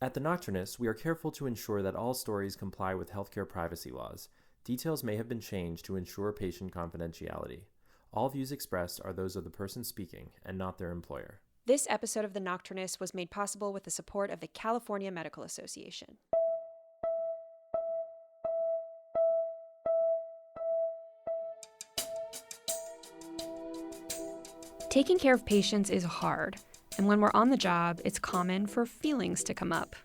At the Nocturnists, we are careful to ensure that all stories comply with healthcare privacy laws. Details may have been changed to ensure patient confidentiality. All views expressed are those of the person speaking and not their employer. This episode of The Nocturnists was made possible with the support of the California Medical Association. Taking care of patients is hard, and when we're on the job, it's common for feelings to come up.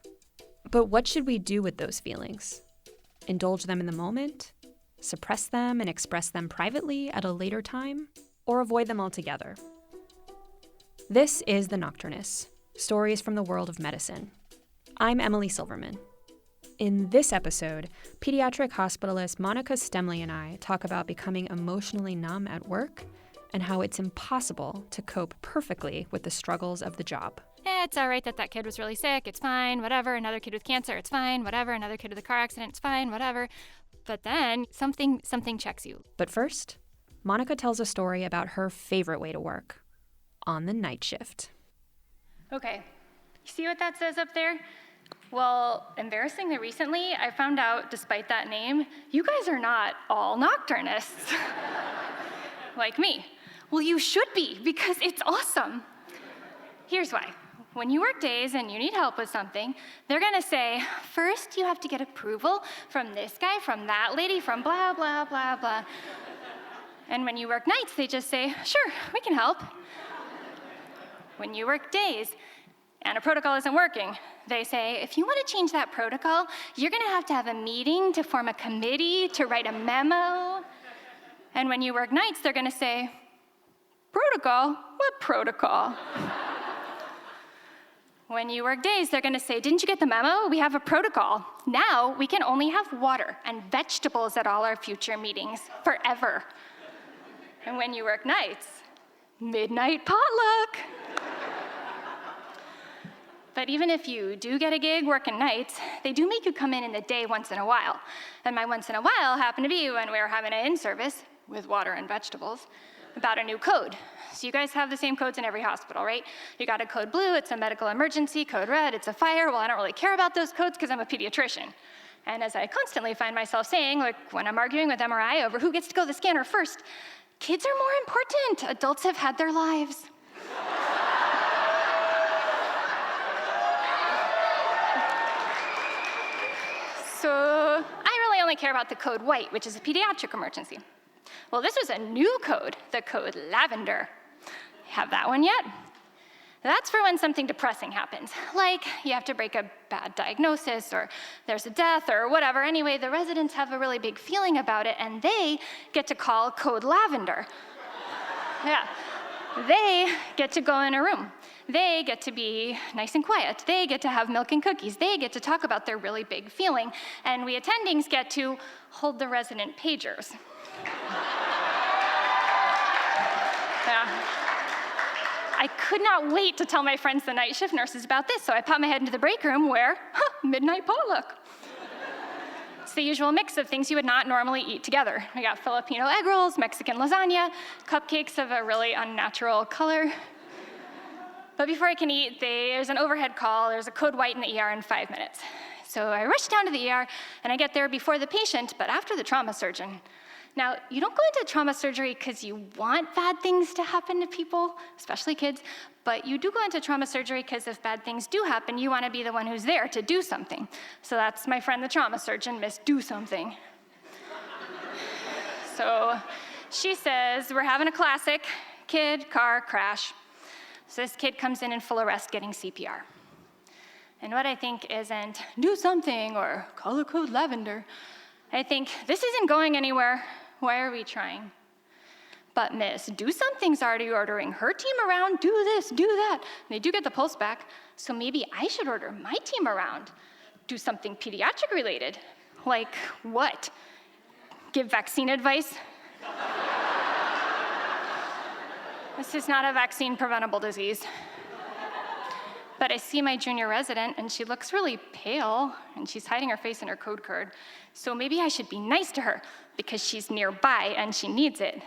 But what should we do with those feelings? Indulge them in the moment? Suppress them and express them privately at a later time? Or avoid them altogether? This is The Nocturnists, stories from the world of medicine. I'm Emily Silverman. In this episode, pediatric hospitalist Monica Stemmle and I talk about becoming emotionally numb at work and how it's impossible to cope perfectly with the struggles of the job. It's all right that kid was really sick, it's fine, whatever. Another kid with cancer, it's fine, whatever. Another kid with a car accident, it's fine, whatever. But then something checks you. But first, Monica tells a story about her favorite way to work, on the night shift. Okay, you see what that says up there? Well, embarrassingly recently, I found out, despite that name, you guys are not all Nocturnists. Like me. Well, you should be, because it's awesome. Here's why. When you work days and you need help with something, they're gonna say, first you have to get approval from this guy, from that lady, from blah, blah, blah, blah. And when you work nights, they just say, sure, we can help. When you work days and a protocol isn't working, they say, if you want to change that protocol, you're gonna have a meeting to form a committee, to write a memo. And when you work nights, they're gonna say, protocol? What protocol? When you work days, they're gonna say, didn't you get the memo? We have a protocol. Now we can only have water and vegetables at all our future meetings, forever. And when you work nights, midnight potluck. But even if you do get a gig working nights, they do make you come in the day once in a while. And my once in a while happened to be when we were having an in-service with water and vegetables about a new code. So you guys have the same codes in every hospital, right? You got a code blue, it's a medical emergency, code red, it's a fire. Well, I don't really care about those codes because I'm a pediatrician. And as I constantly find myself saying, like when I'm arguing with MRI over who gets to go to the scanner first, kids are more important. Adults have had their lives. So I really only care about the code white, which is a pediatric emergency. Well, this was a new code, the code Lavender. Have that one yet? That's for when something depressing happens, like you have to break a bad diagnosis, or there's a death, or whatever. Anyway, the residents have a really big feeling about it, and they get to call code Lavender. Yeah, they get to go in a room. They get to be nice and quiet. They get to have milk and cookies. They get to talk about their really big feeling, and we attendings get to hold the resident pagers. Yeah. I could not wait to tell my friends, the night shift nurses, about this, so I popped my head into the break room where, midnight potluck. It's the usual mix of things you would not normally eat together. We got Filipino egg rolls, Mexican lasagna, cupcakes of a really unnatural color. But before I can eat, there's an overhead call. There's a code white in the ER in 5 minutes. So I rush down to the ER, and I get there before the patient, but after the trauma surgeon. Now, you don't go into trauma surgery because you want bad things to happen to people, especially kids, but you do go into trauma surgery because if bad things do happen, you want to be the one who's there to do something. So that's my friend, the trauma surgeon, Miss Do Something. So she says, we're having a classic kid car crash. So this kid comes in full arrest getting CPR. And what I think isn't do something or color code Lavender, I think this isn't going anywhere. Why are we trying? But Miss Do Something's already ordering her team around, do this, do that. And they do get the pulse back, so maybe I should order my team around, do something pediatric related. Like what? Give vaccine advice? This is not a vaccine preventable disease. But I see my junior resident, and she looks really pale, and she's hiding her face in her code card. So maybe I should be nice to her, because she's nearby and she needs it.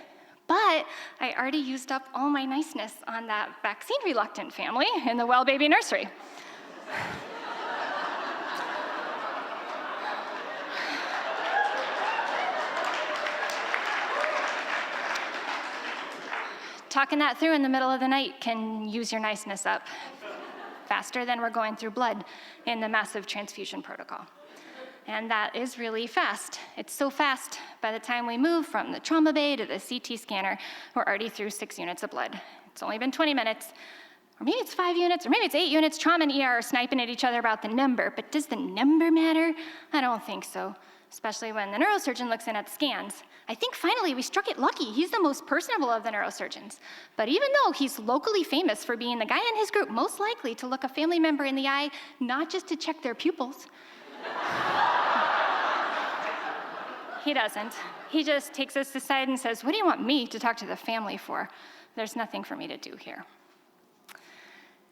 But I already used up all my niceness on that vaccine-reluctant family in the well baby nursery. talking that through in the middle of the night can use your niceness up faster than we're going through blood in the massive transfusion protocol. And that is really fast. It's so fast, by the time we move from the trauma bay to the CT scanner, we're already through 6 units of blood. It's only been 20 minutes, or maybe it's 5 units, or maybe it's 8 units. Trauma and ER are sniping at each other about the number, but does the number matter? I don't think so, especially when the neurosurgeon looks in at the scans. I think finally we struck it lucky. He's the most personable of the neurosurgeons. But even though he's locally famous for being the guy in his group most likely to look a family member in the eye, not just to check their pupils, he doesn't. He just takes us aside and says, "What do you want me to talk to the family for? There's nothing for me to do here."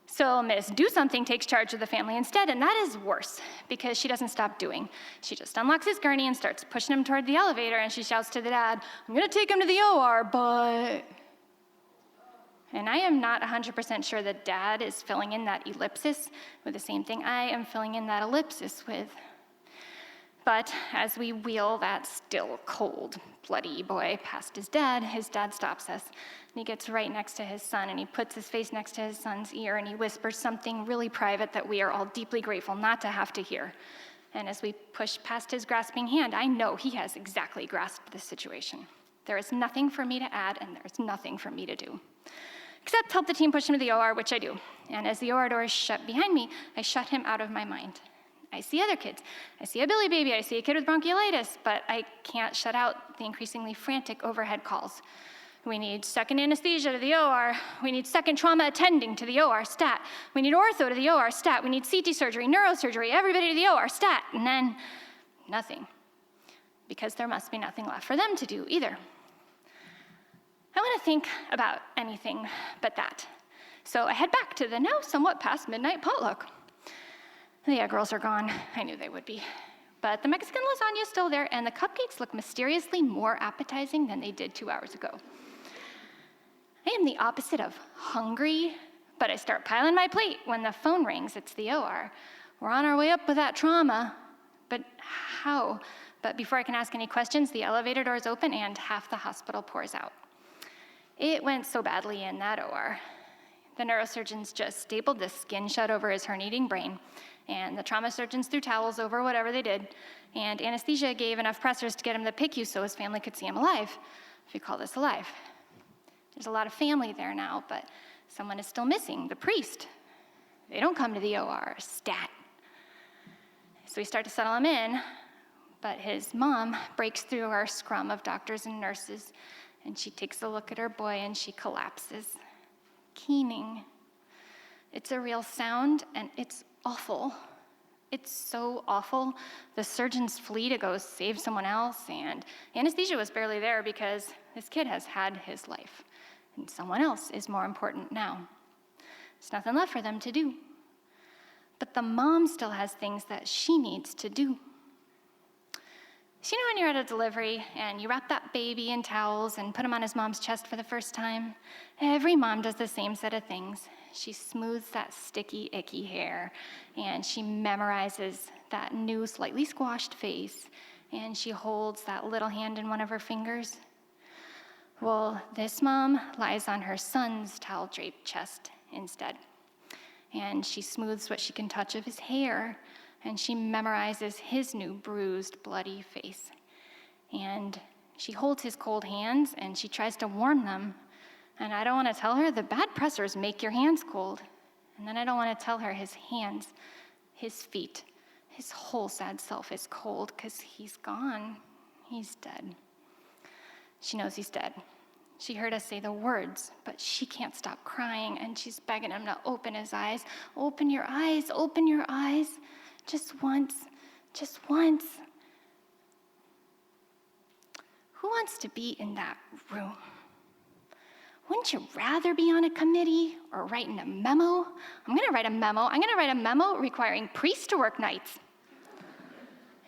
So Miss Do Something takes charge of the family instead, and that is worse because she doesn't stop doing. She just unlocks his gurney and starts pushing him toward the elevator, and she shouts to the dad, "I'm gonna take him to the OR, but..." And I am not 100% sure that dad is filling in that ellipsis with the same thing I am filling in that ellipsis with. But as we wheel that still cold, bloody boy past his dad stops us. And he gets right next to his son, and he puts his face next to his son's ear, and he whispers something really private that we are all deeply grateful not to have to hear. And as we push past his grasping hand, I know he has exactly grasped the situation. There is nothing for me to add, and there is nothing for me to do, except help the team push him to the OR, which I do. And as the OR doors shut behind me, I shut him out of my mind. I see other kids. I see a Billy baby. I see a kid with bronchiolitis, but I can't shut out the increasingly frantic overhead calls. We need second anesthesia to the OR. We need second trauma attending to the OR, stat. We need ortho to the OR, stat. We need CT surgery, neurosurgery, everybody to the OR, stat. And then nothing, because there must be nothing left for them to do either. I want to think about anything but that. So I head back to the now somewhat past midnight potluck. The egg rolls are gone. I knew they would be. But the Mexican lasagna is still there, and the cupcakes look mysteriously more appetizing than they did 2 hours ago. I am the opposite of hungry, but I start piling my plate when the phone rings. It's the OR. We're on our way up with that trauma. But how? But before I can ask any questions, the elevator doors open and half the hospital pours out. It went so badly in that OR. The neurosurgeons just stapled the skin shut over his herniating brain, and the trauma surgeons threw towels over whatever they did, and anesthesia gave enough pressors to get him the PICU so his family could see him alive, if you call this alive. There's a lot of family there now, but someone is still missing, the priest. They don't come to the OR, stat. So we start to settle him in, but his mom breaks through our scrum of doctors and nurses, and she takes a look at her boy and she collapses. Keening. It's a real sound, and it's awful. It's so awful. The surgeons flee to go save someone else, and anesthesia was barely there because this kid has had his life, and someone else is more important now. There's nothing left for them to do. But the mom still has things that she needs to do. So you know when you're at a delivery and you wrap that baby in towels and put him on his mom's chest for the first time? Every mom does the same set of things. She smooths that sticky, icky hair, and she memorizes that new, slightly squashed face, and she holds that little hand in one of her fingers. Well, this mom lies on her son's towel-draped chest instead, and she smooths what she can touch of his hair, and she memorizes his new bruised, bloody face. And she holds his cold hands, and she tries to warm them. And I don't want to tell her the bad pressors make your hands cold. And then I don't want to tell her his hands, his feet, his whole sad self is cold because he's gone. He's dead. She knows he's dead. She heard us say the words, but she can't stop crying, and she's begging him to open his eyes. Open your eyes, open your eyes. Just once, just once. Who wants to be in that room? Wouldn't you rather be on a committee or writing a memo? I'm gonna write a memo requiring priests to work nights.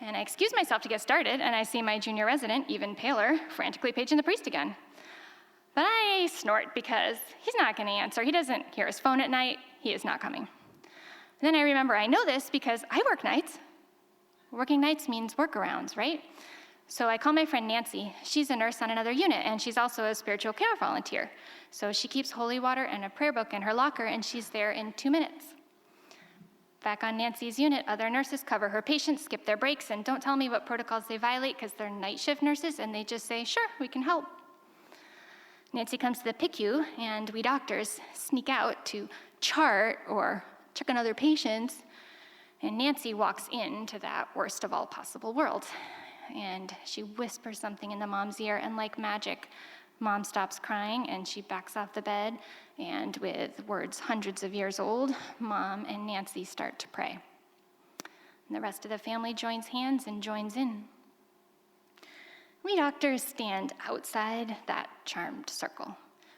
And I excuse myself to get started, and I see my junior resident, even paler, frantically paging the priest again. But I snort because he's not gonna answer. He doesn't hear his phone at night. He is not coming. Then I remember I know this because I work nights. Working nights means workarounds, right? So I call my friend Nancy. She's a nurse on another unit, and she's also a spiritual care volunteer. So she keeps holy water and a prayer book in her locker, and she's there in 2 minutes. Back on Nancy's unit, other nurses cover her patients, skip their breaks, and don't tell me what protocols they violate because they're night shift nurses, and they just say, sure, we can help. Nancy comes to the PICU, and we doctors sneak out to chart or check on other patients, and Nancy walks into that worst of all possible worlds. And she whispers something in the mom's ear, and like magic, Mom stops crying, and she backs off the bed, and with words hundreds of years old, Mom and Nancy start to pray. And the rest of the family joins hands and joins in. We doctors stand outside that charmed circle.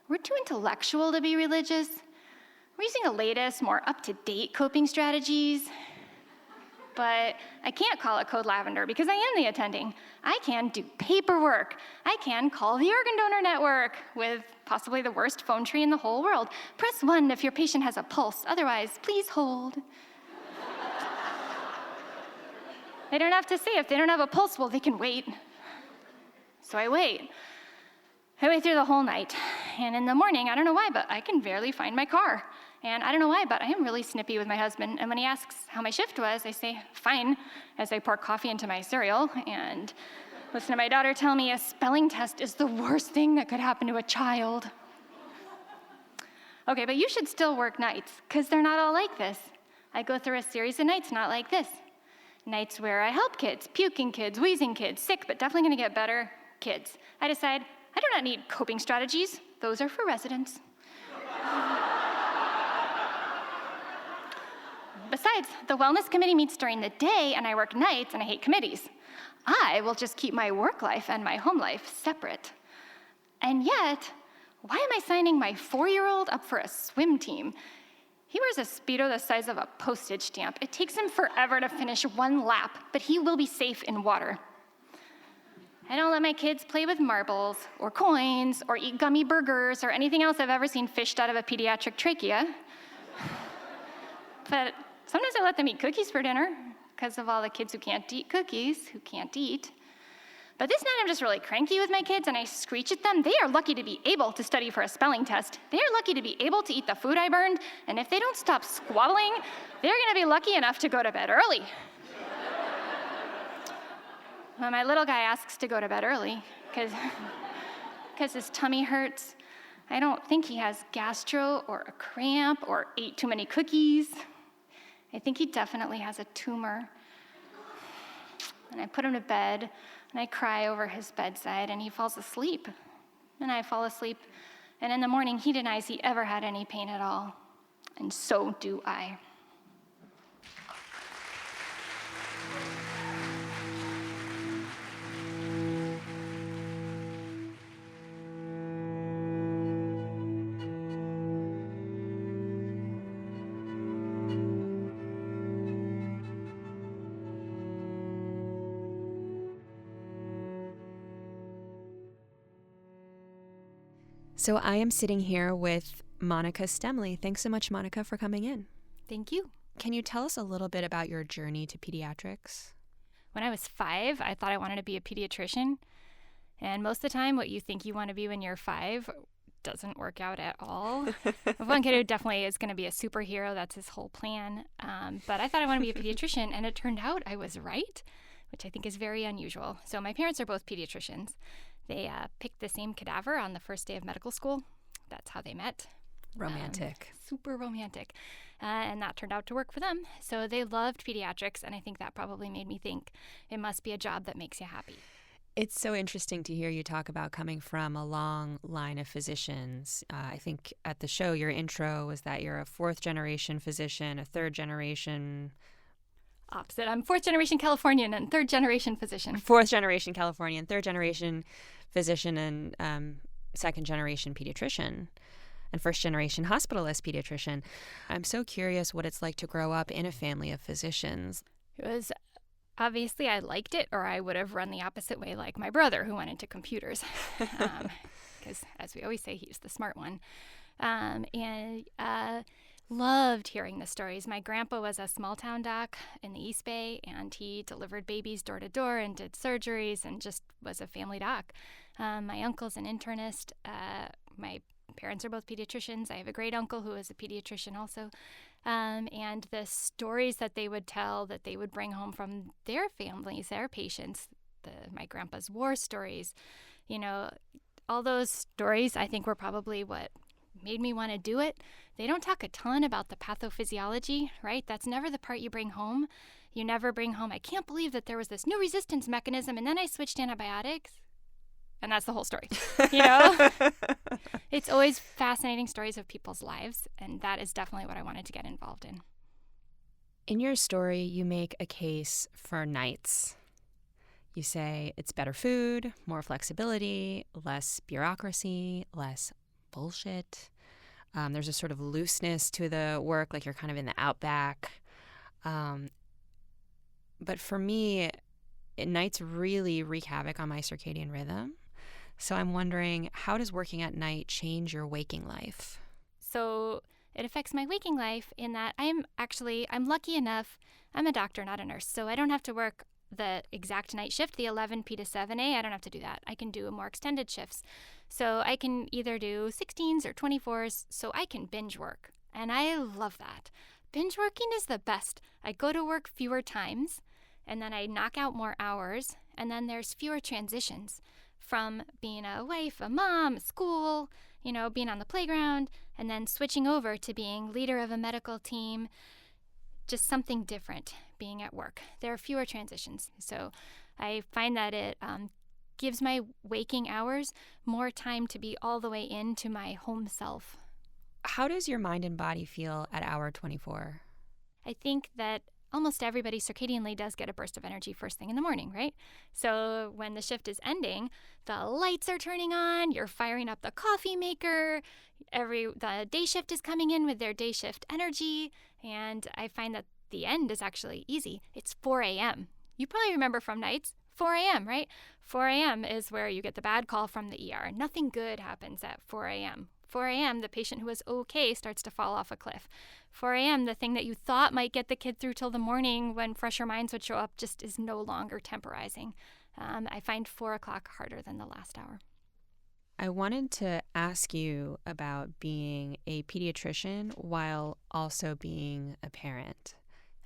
We're too intellectual to be religious. We're using the latest, more up-to-date coping strategies. But I can't call it Code Lavender because I am the attending. I can do paperwork. I can call the organ donor network with possibly the worst phone tree in the whole world. Press 1 if your patient has a pulse. Otherwise, please hold. They don't have to say if they don't have a pulse, well, they can wait. So I wait. I wait through the whole night. And in the morning, I don't know why, but I can barely find my car. And I don't know why, but I am really snippy with my husband. And when he asks how my shift was, I say, fine, as I pour coffee into my cereal and listen to my daughter tell me a spelling test is the worst thing that could happen to a child. Okay, but you should still work nights, because they're not all like this. I go through a series of nights not like this. Nights where I help kids, puking kids, wheezing kids, sick, but definitely gonna get better kids. I decide I do not need coping strategies. Those are for residents. Besides, the wellness committee meets during the day, and I work nights, and I hate committees. I will just keep my work life and my home life separate. And yet, why am I signing my 4-year-old up for a swim team? He wears a Speedo the size of a postage stamp. It takes him forever to finish 1 lap, but he will be safe in water. I don't let my kids play with marbles or coins or eat gummy burgers or anything else I've ever seen fished out of a pediatric trachea. But sometimes I let them eat cookies for dinner because of all the kids who can't eat cookies, who can't eat. But this night I'm just really cranky with my kids, and I screech at them. They are lucky to be able to study for a spelling test. They are lucky to be able to eat the food I burned, and if they don't stop squabbling, they're gonna be lucky enough to go to bed early. Well, my little guy asks to go to bed early because his tummy hurts. I don't think he has gastro or a cramp or ate too many cookies. I think he definitely has a tumor. And I put him to bed, and I cry over his bedside, and he falls asleep. And I fall asleep, and in the morning, he denies he ever had any pain at all. And so do I. So I am sitting here with Monica Stemmle. Thanks so much, Monica, for coming in. Thank you. Can you tell us a little bit about your journey to pediatrics? When I was 5, I thought I wanted to be a pediatrician. And most of the time, what you think you want to be when you're 5 doesn't work out at all. One kid who definitely is going to be a superhero. That's his whole plan. But I thought I wanted to be a pediatrician, and it turned out I was right, which I think is very unusual. So my parents are both pediatricians. They picked the same cadaver on the first day of medical school. That's how they met. Romantic. Super romantic. And that turned out to work for them. So they loved pediatrics, and I think that probably made me think it must be a job that makes you happy. It's so interesting to hear you talk about coming from a long line of physicians. I think at the show, your intro was that you're a 4th-generation physician, a 3rd-generation... Opposite. I'm 4th-generation Californian and 3rd-generation physician. 4th-generation Californian, 3rd-generation physician, and 2nd-generation pediatrician, and 1st-generation hospitalist pediatrician. I'm so curious what it's like to grow up in a family of physicians. It was, obviously, I liked it, or I would have run the opposite way like my brother, who went into computers. Because, as we always say, he's the smart one. loved hearing the stories. My grandpa was a small town doc in the East Bay, and he delivered babies door to door and did surgeries and just was a family doc. My uncle's an internist. My parents are both pediatricians. I have a great uncle who is a pediatrician also. And the stories that they would tell, that they would bring home from their families, their patients, my grandpa's war stories, all those stories I think were probably what made me want to do it. They don't talk a ton about the pathophysiology, right? That's never the part you bring home. You never bring home, I can't believe that there was this new resistance mechanism and then I switched antibiotics. And that's the whole story, It's always fascinating stories of people's lives, and that is definitely what I wanted to get involved in. In your story, you make a case for nights. You say it's better food, more flexibility, less bureaucracy, less bullshit. There's a sort of looseness to the work, like you're kind of in the outback. But for me, nights really wreak havoc on my circadian rhythm. So I'm wondering, how does working at night change your waking life? So it affects my waking life in that I'm lucky enough, I'm a doctor, not a nurse, so I don't have to work the exact night shift, the 11p to 7a. I don't have to do that. I can do more extended shifts. So I can either do 16s or 24s, so I can binge work. And I love that. Binge working is the best. I go to work fewer times, and then I knock out more hours, and then there's fewer transitions from being a wife, a mom, school, being on the playground, and then switching over to being leader of a medical team, just something different being at work. There are fewer transitions. So I find that it gives my waking hours more time to be all the way into my home self. How does your mind and body feel at hour 24? I think that almost everybody circadianly does get a burst of energy first thing in the morning, right? So when the shift is ending, the lights are turning on, you're firing up the coffee maker, the day shift is coming in with their day shift energy, and I find that the end is actually easy. It's 4 a.m. You probably remember from nights, 4 a.m., right? 4 a.m. is where you get the bad call from the ER. Nothing good happens at 4 a.m. 4 a.m., the patient who is okay starts to fall off a cliff. 4 a.m., the thing that you thought might get the kid through till the morning when fresher minds would show up just is no longer temporizing. I find 4 o'clock harder than the last hour. I wanted to ask you about being a pediatrician while also being a parent.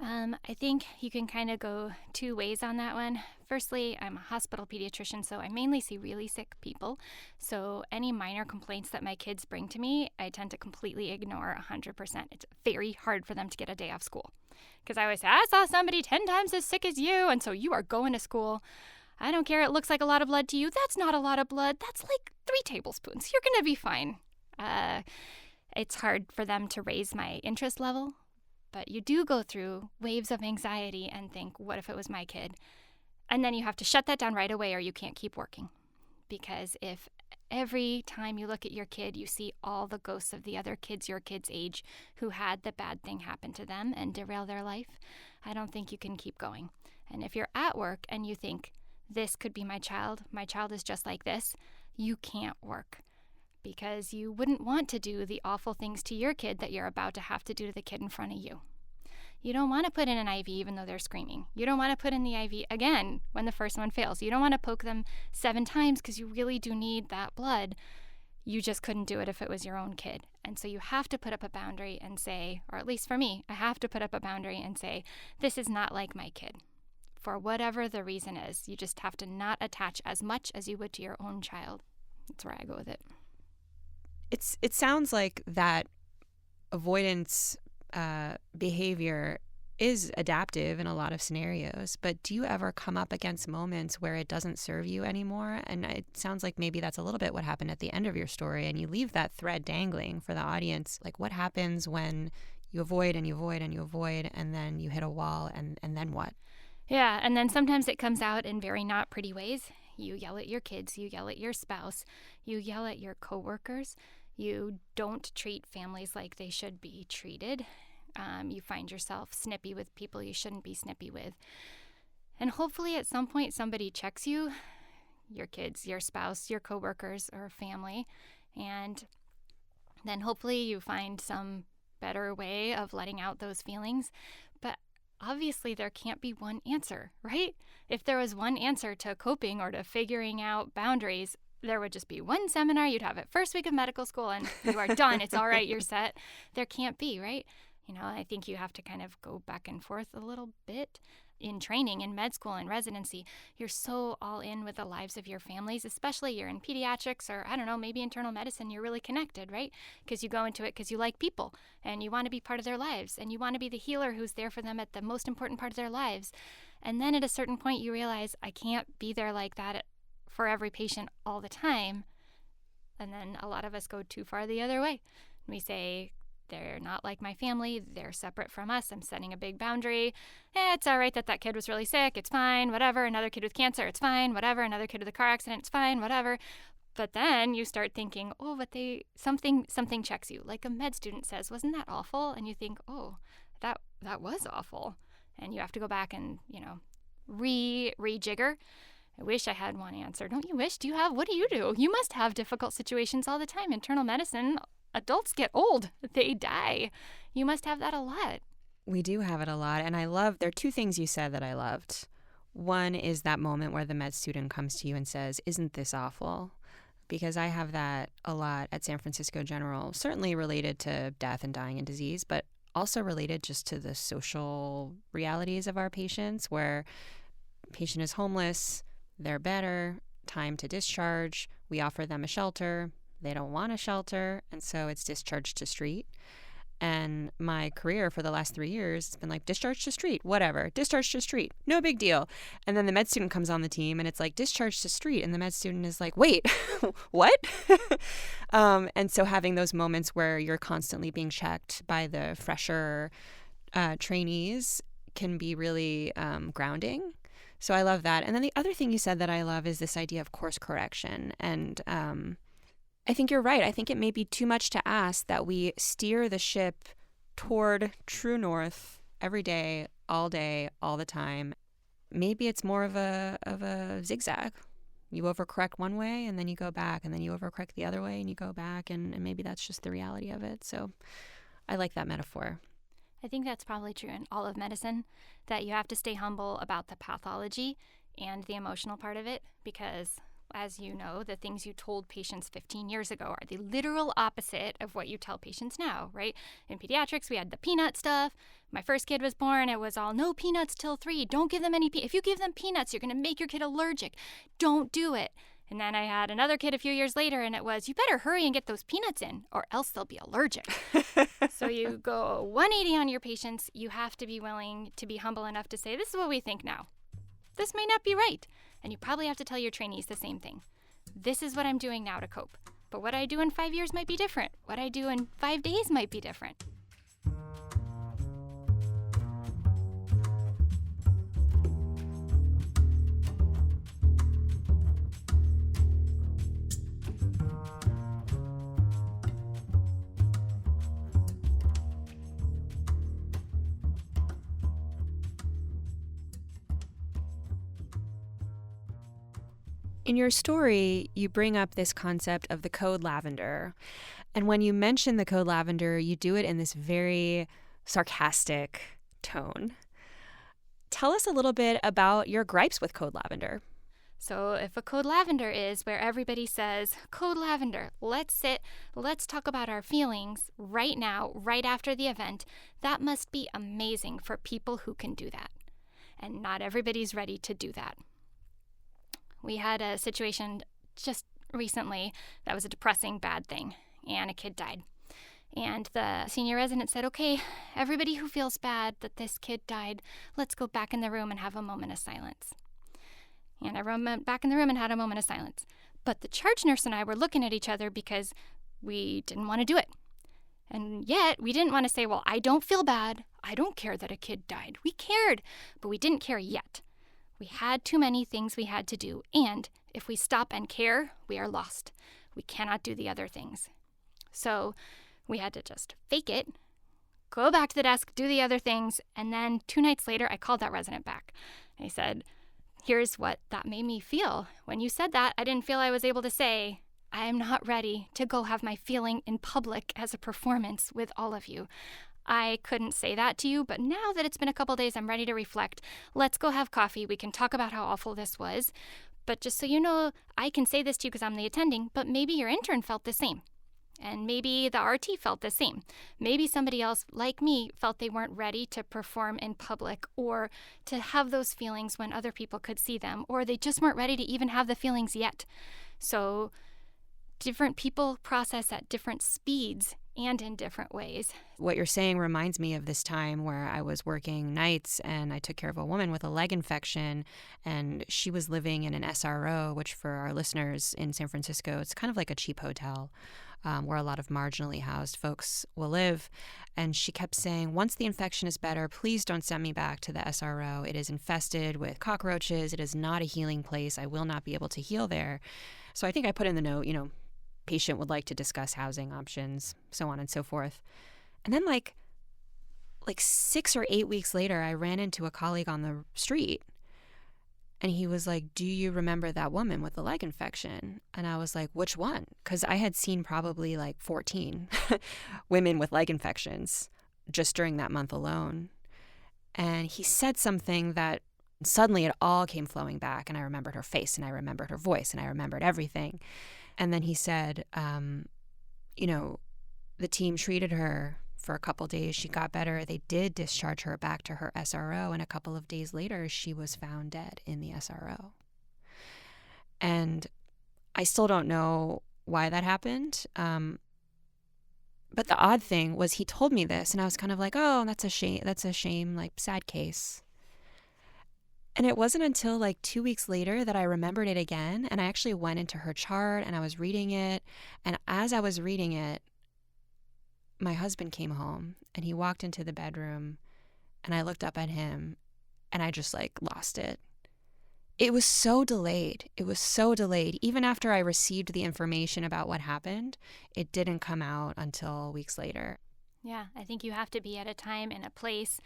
I think you can kind of go two ways on that one. Firstly, I'm a hospital pediatrician, so I mainly see really sick people. So any minor complaints that my kids bring to me, I tend to completely ignore 100%. It's very hard for them to get a day off school. Because I always say, I saw somebody 10 times as sick as you, and so you are going to school. I don't care, it looks like a lot of blood to you. That's not a lot of blood. That's like 3 tablespoons. You're going to be fine. It's hard for them to raise my interest level. But you do go through waves of anxiety and think, what if it was my kid? And then you have to shut that down right away or you can't keep working. Because if every time you look at your kid, you see all the ghosts of the other kids your kid's age who had the bad thing happen to them and derail their life, I don't think you can keep going. And if you're at work and you think, this could be my child is just like this, you can't work. Because you wouldn't want to do the awful things to your kid that you're about to have to do to the kid in front of you. You don't want to put in an IV even though they're screaming. You don't want to put in the IV again when the first one fails. You don't want to poke them 7 times because you really do need that blood. You just couldn't do it if it was your own kid. And so you have to put up a boundary and say, or at least for me, I have to put up a boundary and say, this is not like my kid. For whatever the reason is, you just have to not attach as much as you would to your own child. That's where I go with it. It sounds like that avoidance behavior is adaptive in a lot of scenarios, but do you ever come up against moments where it doesn't serve you anymore? And it sounds like maybe that's a little bit what happened at the end of your story, and you leave that thread dangling for the audience. Like, what happens when you avoid and you avoid and you avoid, and then you hit a wall, and then what? Yeah, and then sometimes it comes out in very not pretty ways. You yell at your kids, you yell at your spouse, you yell at your coworkers. You don't treat families like they should be treated. You find yourself snippy with people you shouldn't be snippy with. And hopefully at some point somebody checks you, your kids, your spouse, your coworkers, or family. And then hopefully you find some better way of letting out those feelings. But obviously there can't be one answer, right? If there was one answer to coping or to figuring out boundaries, there would just be one seminar. You'd have it first week of medical school and you are done. It's all right, you're set. There can't be, right? I think you have to kind of go back and forth a little bit. In training, in med school, in residency, you're so all in with the lives of your families, especially you're in pediatrics or, I don't know, maybe internal medicine, you're really connected, right? Because you go into it because you like people and you want to be part of their lives and you want to be the healer who's there for them at the most important part of their lives. And then at a certain point, you realize I can't be there like that for every patient all the time. And then a lot of us go too far the other way. We say, they're not like my family. They're separate from us. I'm setting a big boundary. It's all right that kid was really sick. It's fine, whatever. Another kid with cancer. It's fine, whatever. Another kid with a car accident. It's fine, whatever. But then you start thinking, oh, but something checks you. Like a med student says, wasn't that awful? And you think, oh, that was awful. And you have to go back and, rejigger. I wish I had one answer. Don't you wish? What do you do? You must have difficult situations all the time. Internal medicine, adults get old. They die. You must have that a lot. We do have it a lot. And there are two things you said that I loved. One is that moment where the med student comes to you and says, isn't this awful? Because I have that a lot at San Francisco General, certainly related to death and dying and disease, but also related just to the social realities of our patients, where patient is homeless, they're better, time to discharge, we offer them a shelter, they don't want a shelter, and so it's discharged to street. And my career for the last 3 years has been like, discharge to street, whatever, discharge to street, no big deal. And then the med student comes on the team and it's like, discharge to street. And the med student is like, wait, what? And so having those moments where you're constantly being checked by the fresher trainees can be really grounding. So I love that. And then the other thing you said that I love is this idea of course correction. And I think you're right. I think it may be too much to ask that we steer the ship toward true north every day, all the time. Maybe it's more of a zigzag. You overcorrect one way and then you go back, and then you overcorrect the other way and you go back, and maybe that's just the reality of it. So I like that metaphor. I think that's probably true in all of medicine, that you have to stay humble about the pathology and the emotional part of it, because as you know, the things you told patients 15 years ago are the literal opposite of what you tell patients now, right? In pediatrics, we had the peanut stuff. My first kid was born. It was all no peanuts till 3. Don't give them any If you give them peanuts, you're going to make your kid allergic. Don't do it. And then I had another kid a few years later, and it was, you better hurry and get those peanuts in, or else they'll be allergic. So you go 180 on your patients. You have to be willing to be humble enough to say, this is what we think now. This may not be right. And you probably have to tell your trainees the same thing. This is what I'm doing now to cope. But what I do in 5 years might be different. What I do in 5 days might be different. In your story, you bring up this concept of the code Lavender. And when you mention the code Lavender, you do it in this very sarcastic tone. Tell us a little bit about your gripes with code Lavender. So if a code Lavender is where everybody says, code Lavender, let's sit, let's talk about our feelings right now, right after the event, that must be amazing for people who can do that. And not everybody's ready to do that. We had a situation just recently that was a depressing, bad thing, and a kid died. And the senior resident said, okay, everybody who feels bad that this kid died, let's go back in the room and have a moment of silence. And everyone went back in the room and had a moment of silence. But the charge nurse and I were looking at each other because we didn't want to do it. And yet we didn't want to say, well, I don't feel bad. I don't care that a kid died. We cared, but we didn't care yet. We had too many things we had to do, and if we stop and care, we are lost. We cannot do the other things. So we had to just fake it, go back to the desk, do the other things, and then 2 nights later, I called that resident back. I said, here's what that made me feel. When you said that, I didn't feel I was able to say, I'm not ready to go have my feeling in public as a performance with all of you. I couldn't say that to you, but now that it's been a couple days, I'm ready to reflect. Let's go have coffee. We can talk about how awful this was. But just so you know, I can say this to you because I'm the attending, but maybe your intern felt the same. And maybe the RT felt the same. Maybe somebody else, like me, felt they weren't ready to perform in public or to have those feelings when other people could see them, or they just weren't ready to even have the feelings yet. So different people process at different speeds and in different ways. What you're saying reminds me of this time where I was working nights and I took care of a woman with a leg infection, and she was living in an SRO, which for our listeners in San Francisco, it's kind of like a cheap hotel where a lot of marginally housed folks will live. And she kept saying, once the infection is better, please don't send me back to the SRO. It is infested with cockroaches. It is not a healing place. I will not be able to heal there. So I think I put in the note, patient would like to discuss housing options, so on and so forth. And then like 6 or 8 weeks later, I ran into a colleague on the street, and he was like, do you remember that woman with the leg infection? And I was like, which one? Because I had seen probably like 14 women with leg infections just during that month alone. And he said something that suddenly it all came flowing back, and I remembered her face, and I remembered her voice, and I remembered everything. And then he said, the team treated her for a couple days. She got better. They did discharge her back to her SRO. And a couple of days later, she was found dead in the SRO. And I still don't know why that happened. But the odd thing was he told me this, and I was kind of like, oh, that's a shame. That's a shame, like sad case. And it wasn't until like 2 weeks later that I remembered it again. And I actually went into her chart and I was reading it. And as I was reading it, my husband came home and he walked into the bedroom, and I looked up at him and I just like lost it. It was so delayed. It was so delayed. Even after I received the information about what happened, it didn't come out until weeks later. Yeah, I think you have to be at a time and a place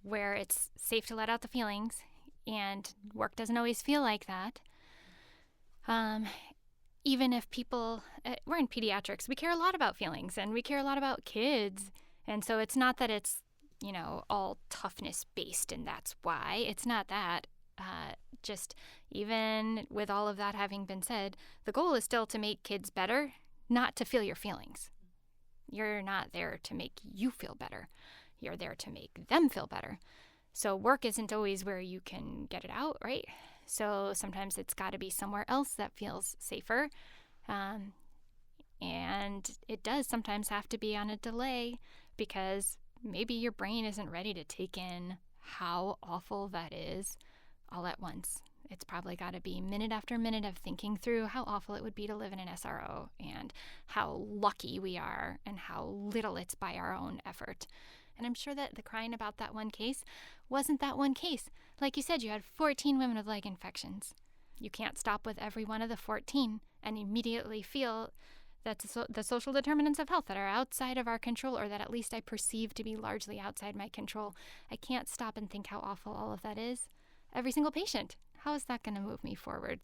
where it's safe to let out the feelings. And work doesn't always feel like that. Even if people, we're in pediatrics, we care a lot about feelings and we care a lot about kids. And so it's not that it's, all toughness based and that's why. It's not that. Just even with all of that having been said, the goal is still to make kids better, not to feel your feelings. You're not there to make you feel better. You're there to make them feel better. So work isn't always where you can get it out, right? So sometimes it's got to be somewhere else that feels safer. And it does sometimes have to be on a delay because maybe your brain isn't ready to take in how awful that is all at once. It's probably got to be minute after minute of thinking through how awful it would be to live in an SRO and how lucky we are and how little it's by our own effort. And I'm sure that the crying about that one case wasn't that one case. Like you said, you had 14 women with leg infections. You can't stop with every one of the 14 and immediately feel that the social determinants of health that are outside of our control, or that at least I perceive to be largely outside my control. I can't stop and think how awful all of that is. Every single patient. How is that going to move me forward?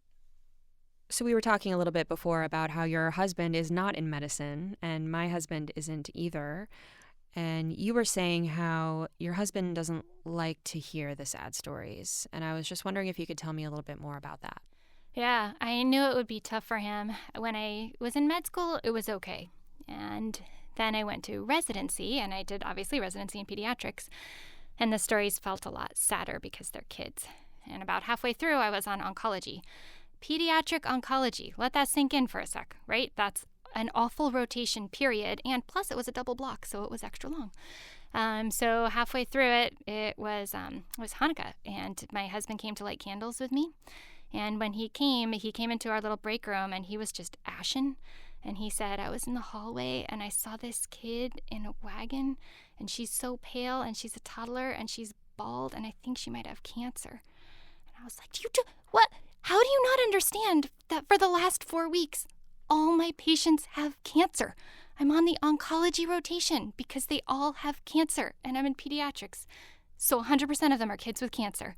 So we were talking a little bit before about how your husband is not in medicine and my husband isn't either. And you were saying how your husband doesn't like to hear the sad stories. And I was just wondering if you could tell me a little bit more about that. Yeah, I knew it would be tough for him. When I was in med school, it was okay. And then I went to residency, and I did obviously residency in pediatrics. And the stories felt a lot sadder because they're kids. And about halfway through, I was on oncology. Pediatric oncology. Let that sink in for a sec, right? That's an awful rotation period, and plus it was a double block, so it was extra long. So halfway through it, it was Hanukkah, and my husband came to light candles with me. And when he came into our little break room, and he was just ashen. And he said, I was in the hallway, and I saw this kid in a wagon, and she's so pale, and she's a toddler, and she's bald, and I think she might have cancer. And I was like, what? How do you not understand that for the last 4 weeks, all my patients have cancer? I'm on the oncology rotation because they all have cancer, and I'm in pediatrics. So 100% of them are kids with cancer.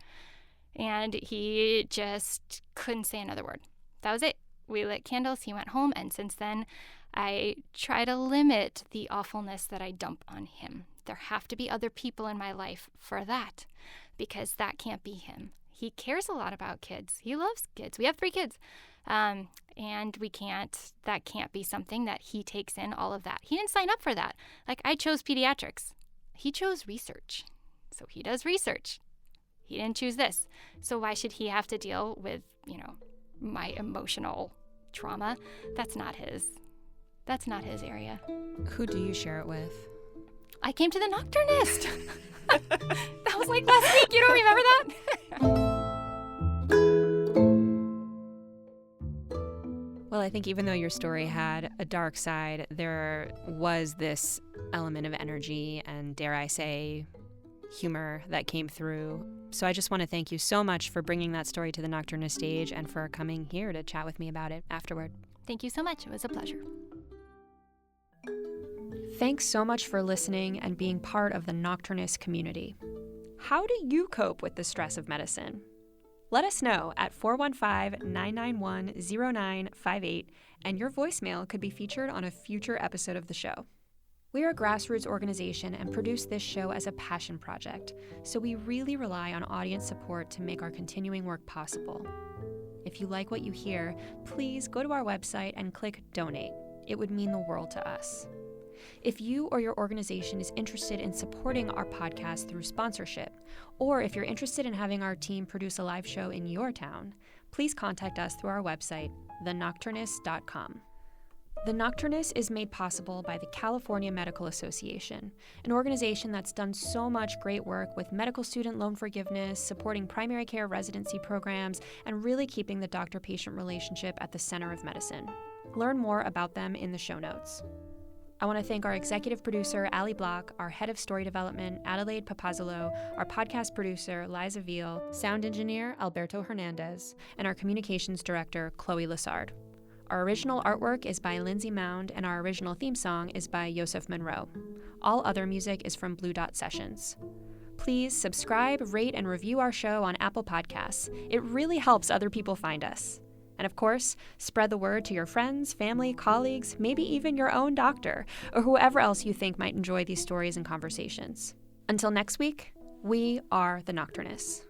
And he just couldn't say another word. That was it. We lit candles, he went home, and since then, I try to limit the awfulness that I dump on him. There have to be other people in my life for that, because that can't be him. He cares a lot about kids. He loves kids. We have 3 kids. And that can't be something that he takes in, all of that. He didn't sign up for that. Like, I chose pediatrics. He chose research. So he does research. He didn't choose this. So why should he have to deal with, my emotional trauma? That's not his area. Who do you share it with? I came to the Nocturnist. That was like last week. You don't remember that? Well, I think even though your story had a dark side, there was this element of energy and, dare I say, humor that came through. So I just want to thank you so much for bringing that story to the Nocturnist stage and for coming here to chat with me about it afterward. Thank you so much. It was a pleasure. Thanks so much for listening and being part of the Nocturnist community. How do you cope with the stress of medicine? Let us know at 415-991-0958, and your voicemail could be featured on a future episode of the show. We are a grassroots organization and produce this show as a passion project, so we really rely on audience support to make our continuing work possible. If you like what you hear, please go to our website and click Donate. It would mean the world to us. If you or your organization is interested in supporting our podcast through sponsorship, or if you're interested in having our team produce a live show in your town, please contact us through our website, thenocturnists.com. The Nocturnist is made possible by the California Medical Association, an organization that's done so much great work with medical student loan forgiveness, supporting primary care residency programs, and really keeping the doctor-patient relationship at the center of medicine. Learn more about them in the show notes. I want to thank our executive producer, Allie Block, our head of story development, Adelaide Papazzolo, our podcast producer, Liza Veal, sound engineer, Alberto Hernandez, and our communications director, Chloe Lassard. Our original artwork is by Lindsay Mound, and our original theme song is by Yosef Monroe. All other music is from Blue Dot Sessions. Please subscribe, rate, and review our show on Apple Podcasts. It really helps other people find us. And of course, spread the word to your friends, family, colleagues, maybe even your own doctor, or whoever else you think might enjoy these stories and conversations. Until next week, we are the Nocturnists.